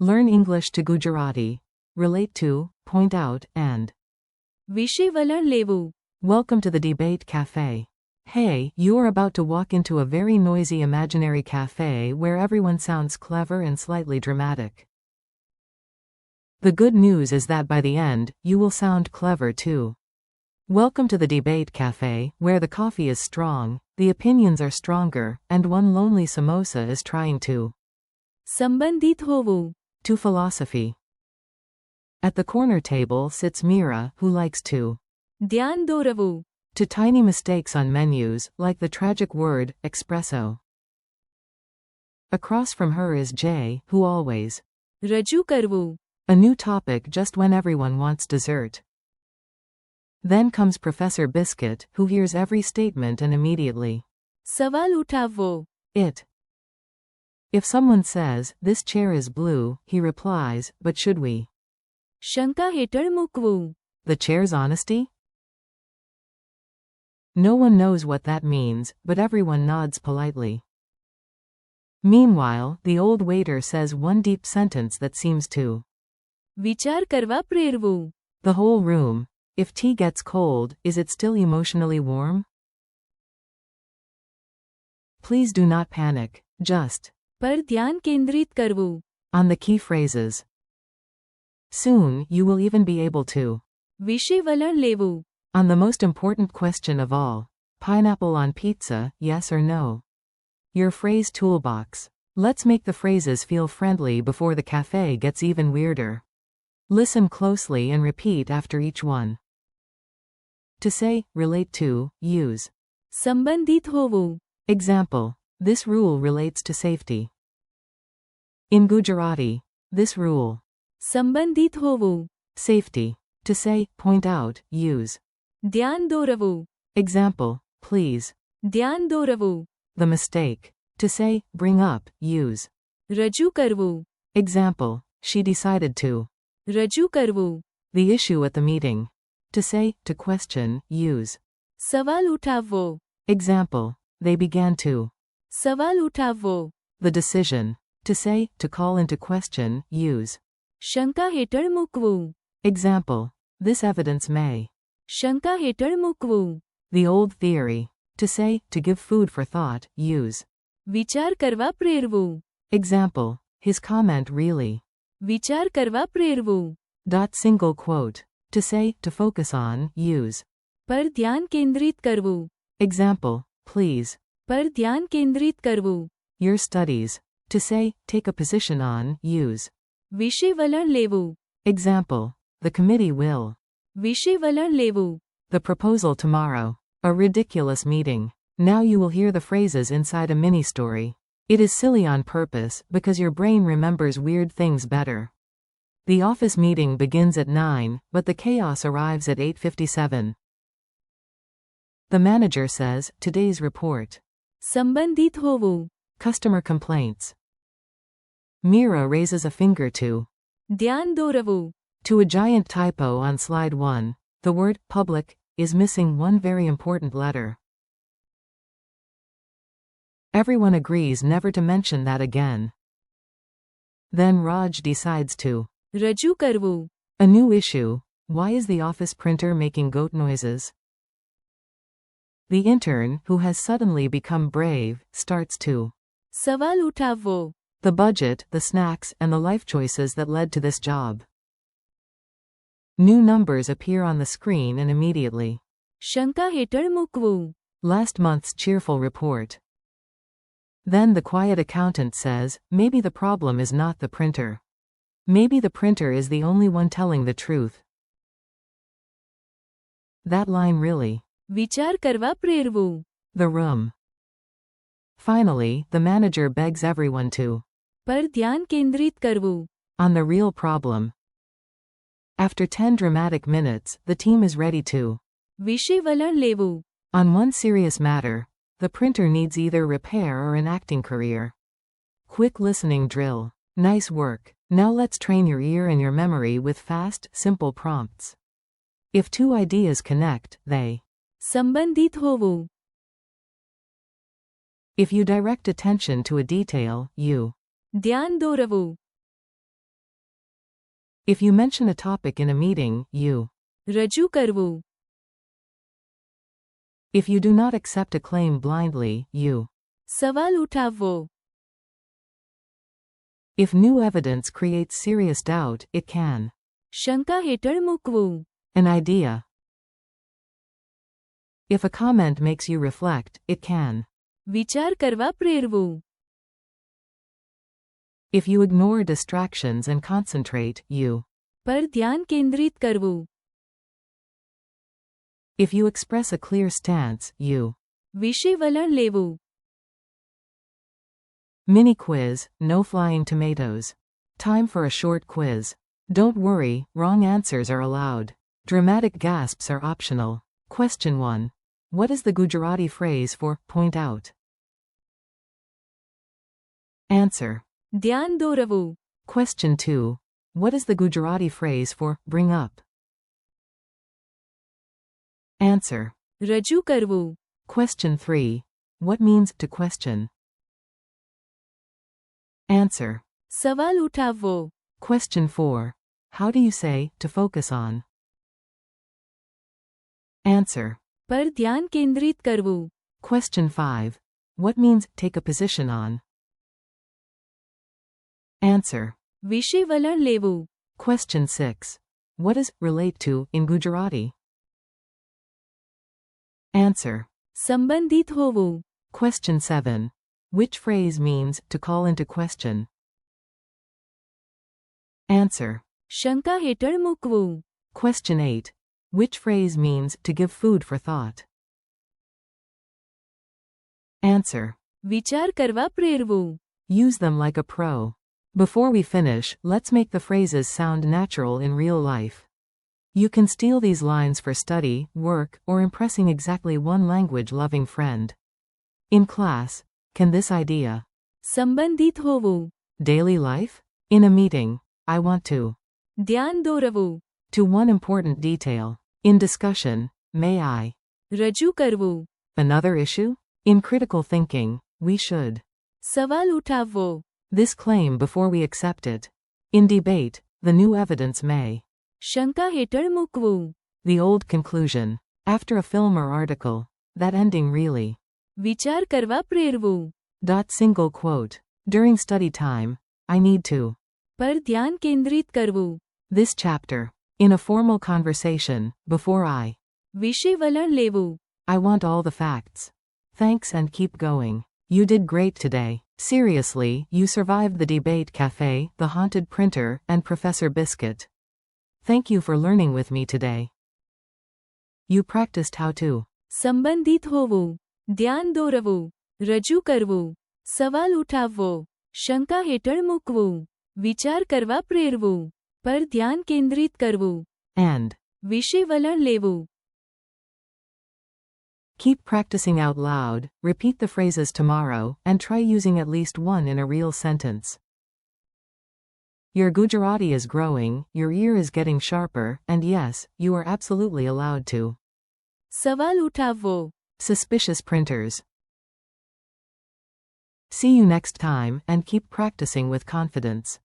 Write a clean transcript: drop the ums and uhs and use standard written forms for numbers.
Learn English to Gujarati. Relate to, point out, and. વિશે વલણ લેવું. Welcome to the Debate Cafe. Hey, you are about to walk into a very noisy imaginary cafe where everyone sounds clever and slightly dramatic. The good news is that by the end, you will sound clever too. Welcome to the Debate Cafe, where the coffee is strong, the opinions are stronger, and one lonely samosa is trying to. સંબંધિત હોવું. To philosophy. At the corner table sits Mira, who likes to. ધ્યાન દોરવું. To tiny mistakes on menus, like the tragic word, espresso. Across from her is Jay, who always. રજૂ કરવું. A new topic just when everyone wants dessert. Then comes Professor Biscuit, who hears every statement and immediately. સવાલ ઉઠાવવો. It. If someone says, this chair is blue, he replies, but should we? શંકા હેઠળ મૂકવું. The chair's honesty? No one knows what that means, but everyone nods politely. Meanwhile, the old waiter says one deep sentence that seems to. વિચાર કરવા પ્રેરવું. The whole room. If tea gets cold, is it still emotionally warm? Please do not panic, just. પર ધ્યાન કેન્દ્રિત કરવું. On the key phrases. Soon, you will even be able to. વિશે વલણ લેવું. On the most important question of all. Pineapple on pizza, yes or no? Your phrase toolbox. Let's make the phrases feel friendly before the cafe gets even weirder. Listen closely and repeat after each one. To say, relate to, use. સંબંધિત હોવું. Example. This rule relates to safety. In Gujarati, this rule. સંબંધિત હોવું. Safety. To say, point out, use. ધ્યાન દોરવું. Example. Please. ધ્યાન દોરવું. The mistake. To say, bring up, use. રજૂ કરવું. Example. She decided to. રજૂ કરવું. The issue at the meeting. To say, to question, use. સવાલ ઉઠાવવો. Example. They began to. સવાલ ઉઠાવવો. The decision. To say, to call into question, use. શંકા હેઠળ મૂકવું. Example. This evidence may. શંકા હેઠળ મૂકવું. The old theory. To say, to give food for thought, use. વિચાર કરવા પ્રેરવું. Example. His comment really. વિચાર કરવા પ્રેરવું. Single quote. To say, to focus on, use. પર ધ્યાન કેન્દ્રિત કરવું. Example. Please. પર ધ્યાન કેન્દ્રિત કરવું. Your studies. To say, take a position on, use. વિશે વલણ લેવું. Example. The committee will. વિશે વલણ લેવું. The proposal tomorrow. A ridiculous meeting. Now you will hear the phrases inside a mini story. It is silly on purpose, because your brain remembers weird things better. The office meeting begins at 9, but the chaos arrives at 8:57. The manager says, today's report. સંબંધિત હોવું. Customer complaints. Mira raises a finger to. ધ્યાન દોરવું. To a giant typo on slide 1, the word public is missing one very important letter. Everyone agrees never to mention that again. Then Raj decides to. રજૂ કરવું. A new issue. Why is the office printer making goat noises? The intern, who has suddenly become brave, starts to. સવાલ ઉઠાવવો. The budget, the snacks, and the life choices that led to this job. New numbers appear on the screen and immediately. શંકા હેઠળ મૂકવું. Last month's cheerful report. Then the quiet accountant says, maybe the problem is not the printer. Maybe the printer is the only one telling the truth. That line really. વિચાર કરવા પ્રેરવું. The room. Finally, the manager begs everyone to. પર ધ્યાન કેન્દ્રિત કરવું. On the real problem. After 10 dramatic minutes, the team is ready to. વિશે વલણ લેવું. On one serious matter, the printer needs either repair or an acting career. Quick listening drill. Nice work. Now let's train your ear and your memory with fast, simple prompts. If two ideas connect, they. સંબંધિત હોવું. If you direct attention to a detail, you. ધ્યાન દોરવું. If you mention a topic in a meeting, you. રજૂ કરવું. If you do not accept a claim blindly, you. સવાલ ઉઠાવવો. If new evidence creates serious doubt, it can. શંકા હેઠળ મૂકવું. An idea. If a comment makes you reflect, it can. વિચાર કરવા પ્રેરવું. If you ignore distractions and concentrate, you. પર ધ્યાન કેન્દ્રિત કરવું. If you express a clear stance, you. વિશે વલણ લેવું. Mini quiz, no flying tomatoes. Time for a short quiz. Don't worry, wrong answers are allowed. Dramatic gasps are optional. Question 1. What is the Gujarati phrase for point out? Answer. ધ્યાન દોરવું. Question 2. What is the Gujarati phrase for bring up? Answer. રજૂ કરવું. Question 3. What means to question? Answer. સવાલ ઉઠાવવો. Question 4. How do you say to focus on? Answer. પર ધ્યાન કેન્દ્રિત કરવું. Question 5. What means take a position on? Answer. વિશે વલણ લેવું. Question 6. What does relate to in Gujarati? Answer. સંબંધિત હોવું. Question 7. Which phrase means to call into question? Answer. શંકા હેઠળ મૂકવું. Question 8. Which phrase means to give food for thought? Answer. વિચાર કરવા પ્રેરવું. Use them like a pro. Before we finish, let's make the phrases sound natural in real life. You can steal these lines for study, work, or impressing exactly one language-loving friend. In class, can this idea? સંબંધિત હોવું. Daily life? In a meeting, I want to. ધ્યાન દોરવું. To one important detail. In discussion, may I? રજૂ કરવું. Another issue? In critical thinking, we should. સવાલ ઉઠાવવો. This claim before we accept it. In debate, the new evidence may. શંકા હેઠળ મૂકવું. The old conclusion. After a film or article. That ending really. વિચાર કરવા પ્રેરવું. Single quote. During study time, I need to. પર ધ્યાન કેન્દ્રિત કરવું. This chapter. In a formal conversation, before I. વિશે વલણ લેવું. I want all the facts. Thanks and keep going. You did great today. Seriously, you survived the debate cafe, the haunted printer, and Professor Biscuit. Thank you for learning with me today. You practiced how to. સંબંધિત હોવું. ધ્યાન દોરવું. રજૂ કરવું. સવાલ ઉઠાવવો. શંકા હેઠળ મૂકવું. વિચાર કરવા પ્રેરવું. પર ધ્યાન કેન્દ્રિત કરવું. And. વિશે વલણ લેવું. Keep practicing out loud, repeat the phrases tomorrow, and try using at least one in a real sentence. Your Gujarati is growing, your ear is getting sharper, and yes, you are absolutely allowed to. સવાલ ઉઠાવવો. Suspicious printers. See you next time, and keep practicing with confidence.